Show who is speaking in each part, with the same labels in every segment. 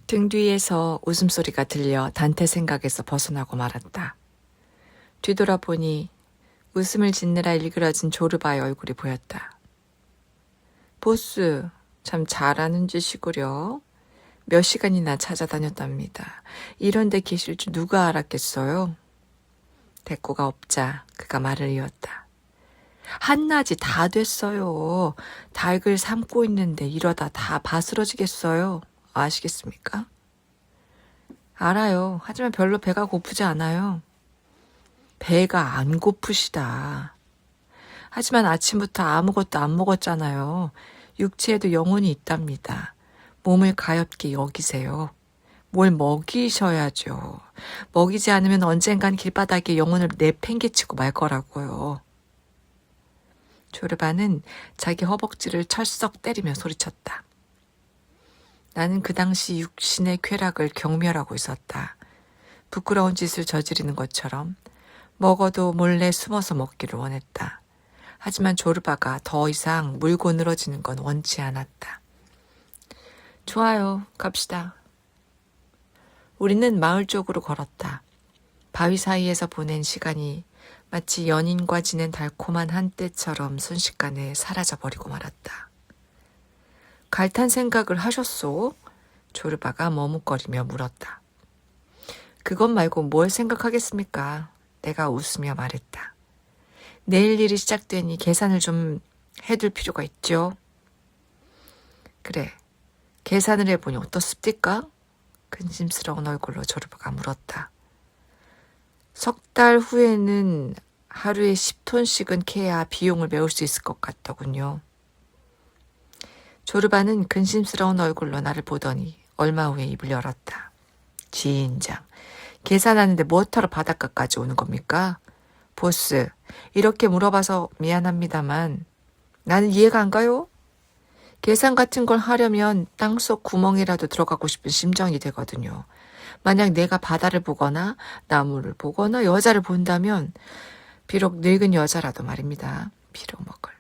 Speaker 1: 등 뒤에서 웃음소리가 들려 단테 생각에서 벗어나고 말았다. 뒤돌아보니 웃음을 짓느라 일그러진 조르바의 얼굴이 보였다. 보스, 참 잘하는 짓이구려. 몇 시간이나 찾아다녔답니다. 이런 데 계실 줄 누가 알았겠어요? 대꾸가 없자 그가 말을 이었다. 한낮이 다 됐어요. 닭을 삶고 있는데 이러다 다 바스러지겠어요. 아시겠습니까? 알아요. 하지만 별로 배가 고프지 않아요. 배가 안 고프시다. 하지만 아침부터 아무것도 안 먹었잖아요. 육체에도 영혼이 있답니다. 몸을 가엾게 여기세요. 뭘 먹이셔야죠. 먹이지 않으면 언젠간 길바닥에 영혼을 내팽개치고 말 거라고요. 조르바는 자기 허벅지를 철썩 때리며 소리쳤다. 나는 그 당시 육신의 쾌락을 경멸하고 있었다. 부끄러운 짓을 저지르는 것처럼 먹어도 몰래 숨어서 먹기를 원했다. 하지만 조르바가 더 이상 물고 늘어지는 건 원치 않았다. 좋아요, 갑시다. 우리는 마을 쪽으로 걸었다. 바위 사이에서 보낸 시간이 마치 연인과 지낸 달콤한 한때처럼 순식간에 사라져버리고 말았다. 갈탄 생각을 하셨소? 조르바가 머뭇거리며 물었다. 그것 말고 뭘 생각하겠습니까? 내가 웃으며 말했다. 내일 일이 시작되니 계산을 좀 해둘 필요가 있죠. 그래, 계산을 해보니 어떻습니까? 근심스러운 얼굴로 조르바가 물었다. 석 달 후에는 하루에 10톤씩은 캐야 비용을 메울 수 있을 것 같더군요. 조르바는 근심스러운 얼굴로 나를 보더니 얼마 후에 입을 열었다. 진장, 계산하는데 뭐하러 바닷가까지 오는 겁니까? 보스, 이렇게 물어봐서 미안합니다만 나는 이해가 안 가요? 계산 같은 걸 하려면 땅속 구멍이라도 들어가고 싶은 심정이 되거든요. 만약 내가 바다를 보거나 나무를 보거나 여자를 본다면 비록 늙은 여자라도 말입니다. 빌어먹을.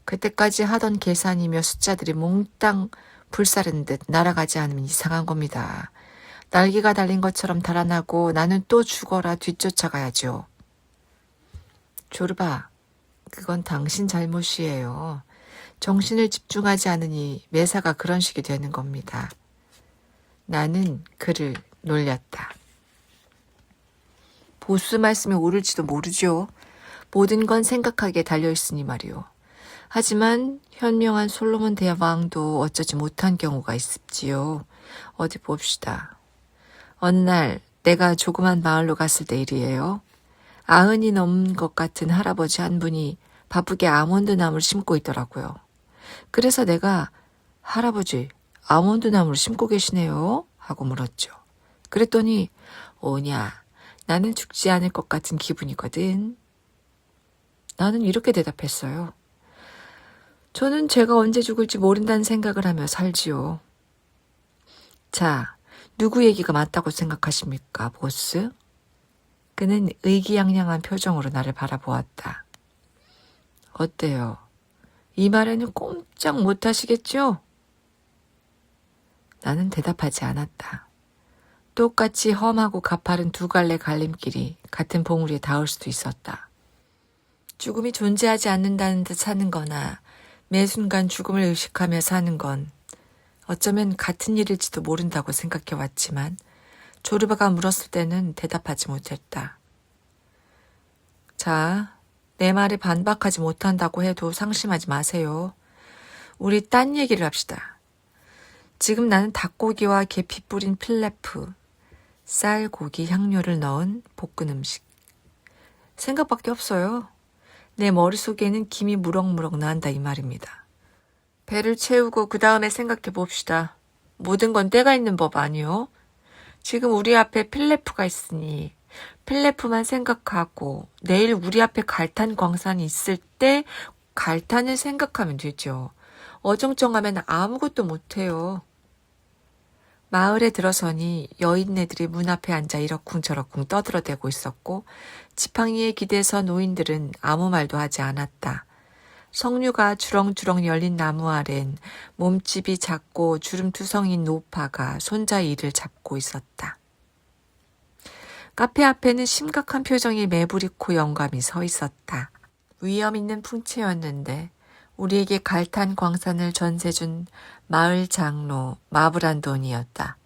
Speaker 1: 그때까지 하던 계산이며 숫자들이 몽땅 불사른 듯 날아가지 않으면 이상한 겁니다. 날개가 달린 것처럼 달아나고 나는 또 죽어라 뒤쫓아가야죠. 조르바, 그건 당신 잘못이에요. 정신을 집중하지 않으니 매사가 그런 식이 되는 겁니다. 나는 그를 놀렸다. 보스 말씀에 옳을지도 모르죠. 모든 건 생각하기에 달려있으니 말이오. 하지만 현명한 솔로몬 대왕도 어쩌지 못한 경우가 있습지요. 어디 봅시다. 어느 날 내가 조그만 마을로 갔을 때 일이에요. 90이 넘은 것 같은 할아버지 한 분이 바쁘게 아몬드 나무를 심고 있더라고요. 그래서 내가 할아버지 아몬드 나무를 심고 계시네요 하고 물었죠. 그랬더니 오냐 나는 죽지 않을 것 같은 기분이거든. 나는 이렇게 대답했어요. 저는 제가 언제 죽을지 모른다는 생각을 하며 살지요. 자, 누구 얘기가 맞다고 생각하십니까, 보스? 그는 의기양양한 표정으로 나를 바라보았다. 어때요? 이 말에는 꼼짝 못하시겠죠? 나는 대답하지 않았다. 똑같이 험하고 가파른 두 갈래 갈림길이 같은 봉우리에 닿을 수도 있었다. 죽음이 존재하지 않는다는 듯 사는 거나 매 순간 죽음을 의식하며 사는 건 어쩌면 같은 일일지도 모른다고 생각해왔지만 조르바가 물었을 때는 대답하지 못했다. 자, 내 말에 반박하지 못한다고 해도 상심하지 마세요. 우리 딴 얘기를 합시다. 지금 나는 닭고기와 계피 뿌린 필레프, 쌀, 고기, 향료를 넣은 볶은 음식. 생각밖에 없어요. 내 머릿속에는 김이 무럭무럭 나온다 이 말입니다. 배를 채우고 그 다음에 생각해 봅시다. 모든 건 때가 있는 법 아니요? 지금 우리 앞에 필레프가 있으니 필레프만 생각하고 내일 우리 앞에 갈탄 광산이 있을 때 갈탄을 생각하면 되죠. 어정쩡하면 아무것도 못해요. 마을에 들어서니 여인네들이 문 앞에 앉아 이러쿵저러쿵 떠들어대고 있었고 지팡이에 기대서 노인들은 아무 말도 하지 않았다. 석류가 주렁주렁 열린 나무 아래는 몸집이 작고 주름투성인 노파가 손자의 이를 잡고 있었다. 카페 앞에는 심각한 표정의 메부리코 영감이 서 있었다. 위험 있는 풍채였는데 우리에게 갈탄 광산을 전세준 마을 장로 마브란돈이었다.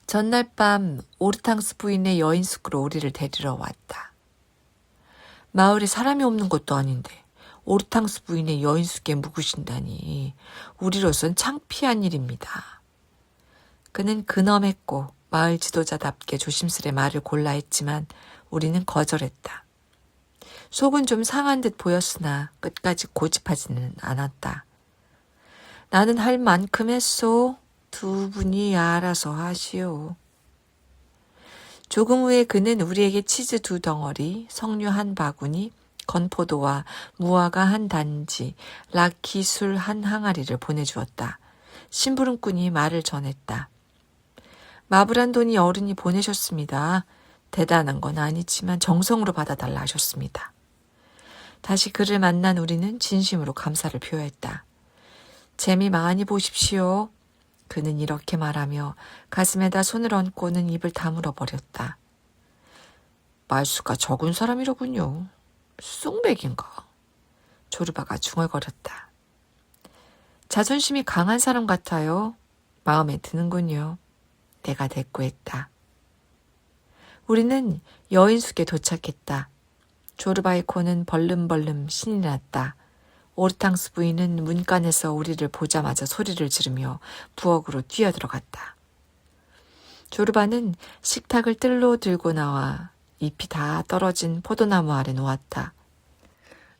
Speaker 1: 전날 밤 오르탕스 부인의 여인숙으로 우리를 데리러 왔다. 마을에 사람이 없는 것도 아닌데 오르탕스 부인의 여인숙에 묵으신다니 우리로선 창피한 일입니다. 그는 근엄했고 마을 지도자답게 조심스레 말을 골라 했지만 우리는 거절했다. 속은 좀 상한 듯 보였으나 끝까지 고집하지는 않았다. 나는 할 만큼 했소. 두 분이 알아서 하시오. 조금 후에 그는 우리에게 치즈 2덩어리, 석류 1바구니, 건포도와 무화과 1단지, 라키 술 1항아리를 보내주었다. 심부름꾼이 말을 전했다. 마브란돈이 어른이 보내셨습니다. 대단한 건 아니지만 정성으로 받아달라 하셨습니다. 다시 그를 만난 우리는 진심으로 감사를 표했다. 재미 많이 보십시오. 그는 이렇게 말하며 가슴에다 손을 얹고는 입을 다물어 버렸다. 말수가 적은 사람이로군요. 쑥맥인가? 조르바가 중얼거렸다. 자존심이 강한 사람 같아요. 마음에 드는군요. 내가 대꾸했다. 우리는 여인숙에 도착했다. 조르바의 코는 벌름벌름 신이 났다. 오르탕스 부인은 문간에서 우리를 보자마자 소리를 지르며 부엌으로 뛰어들어갔다. 조르바는 식탁을 뜰로 들고 나와 잎이 다 떨어진 포도나무 아래 놓았다.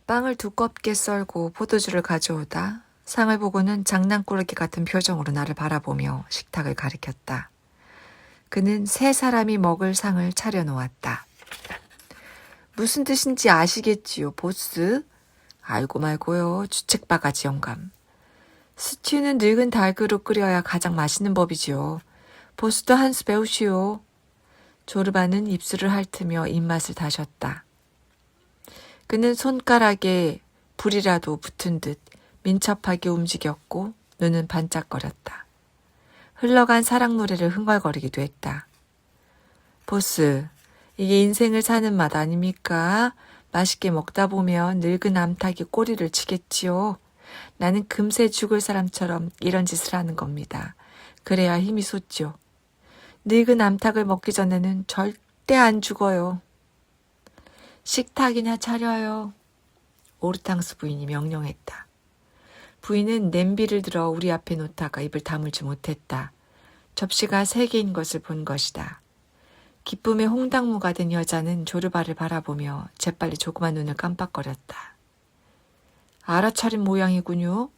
Speaker 1: 빵을 두껍게 썰고 포도주를 가져오다 상을 보고는 장난꾸러기 같은 표정으로 나를 바라보며 식탁을 가리켰다. 그는 세 사람이 먹을 상을 차려놓았다. 무슨 뜻인지 아시겠지요, 보스? 알고 말고요. 주책바가지 영감. 스튜는 늙은 닭으로 끓여야 가장 맛있는 법이지요. 보스도 한 수 배우시오. 조르바는 입술을 핥으며 입맛을 다셨다. 그는 손가락에 불이라도 붙은 듯 민첩하게 움직였고 눈은 반짝거렸다. 흘러간 사랑 노래를 흥얼거리기도 했다. 보스, 이게 인생을 사는 맛 아닙니까? 맛있게 먹다 보면 늙은 암탉이 꼬리를 치겠지요. 나는 금세 죽을 사람처럼 이런 짓을 하는 겁니다. 그래야 힘이 솟죠. 늙은 암탉을 먹기 전에는 절대 안 죽어요. 식탁이나 차려요. 오르탕스 부인이 명령했다. 부인은 냄비를 들어 우리 앞에 놓다가 입을 다물지 못했다. 접시가 3개인 것을 본 것이다. 기쁨에 홍당무가 된 여자는 조르바를 바라보며 재빨리 조그만 눈을 깜빡거렸다. 알아차린 모양이군요.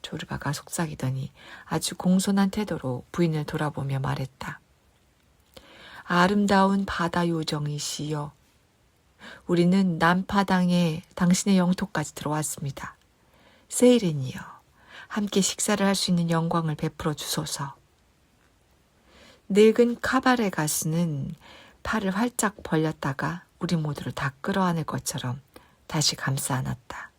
Speaker 1: 조르바가 속삭이더니 아주 공손한 태도로 부인을 돌아보며 말했다. 아름다운 바다 요정이시여. 우리는 남파당에 당신의 영토까지 들어왔습니다. 세이렌이여, 함께 식사를 할 수 있는 영광을 베풀어 주소서. 늙은 카바레 가수는 팔을 활짝 벌렸다가 우리 모두를 다 끌어안을 것처럼 다시 감싸 안았다.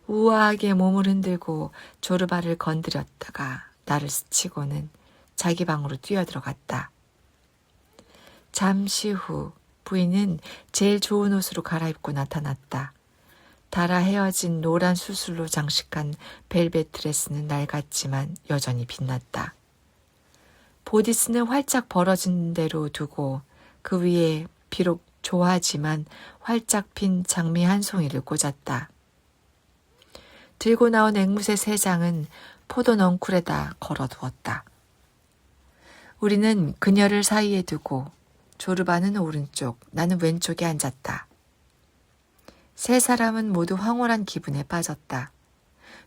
Speaker 1: 우아하게 몸을 흔들고 조르바를 건드렸다가 나를 스치고는 자기 방으로 뛰어들어갔다. 잠시 후 부인은 제일 좋은 옷으로 갈아입고 나타났다. 달아 헤어진 노란 수술로 장식한 벨벳 드레스는 낡았지만 여전히 빛났다. 보디스는 활짝 벌어진 대로 두고 그 위에 비록 조하지만 활짝 핀 장미 한 송이를 꽂았다. 들고 나온 앵무새 3장은 포도 넝쿨에다 걸어두었다. 우리는 그녀를 사이에 두고 조르바는 오른쪽, 나는 왼쪽에 앉았다. 3사람은 모두 황홀한 기분에 빠졌다.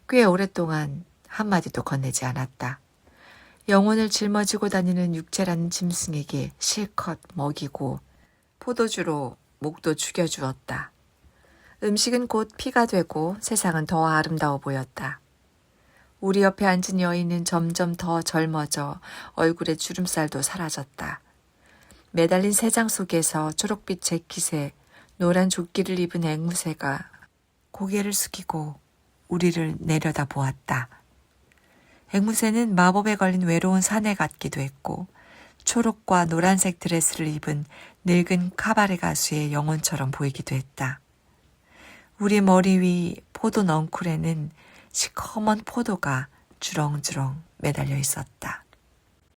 Speaker 1: 꽤 오랫동안 한마디도 건네지 않았다. 영혼을 짊어지고 다니는 육체라는 짐승에게 실컷 먹이고 포도주로 목도 죽여주었다. 음식은 곧 피가 되고 세상은 더 아름다워 보였다. 우리 옆에 앉은 여인은 점점 더 젊어져 얼굴의 주름살도 사라졌다. 매달린 3장 속에서 초록빛 재킷에 노란 조끼를 입은 앵무새가 고개를 숙이고 우리를 내려다 보았다. 앵무새는 마법에 걸린 외로운 사내 같기도 했고 초록과 노란색 드레스를 입은 늙은 카바레 가수의 영혼처럼 보이기도 했다. 우리 머리 위 포도 넝쿨에는 시커먼 포도가 주렁주렁 매달려 있었다.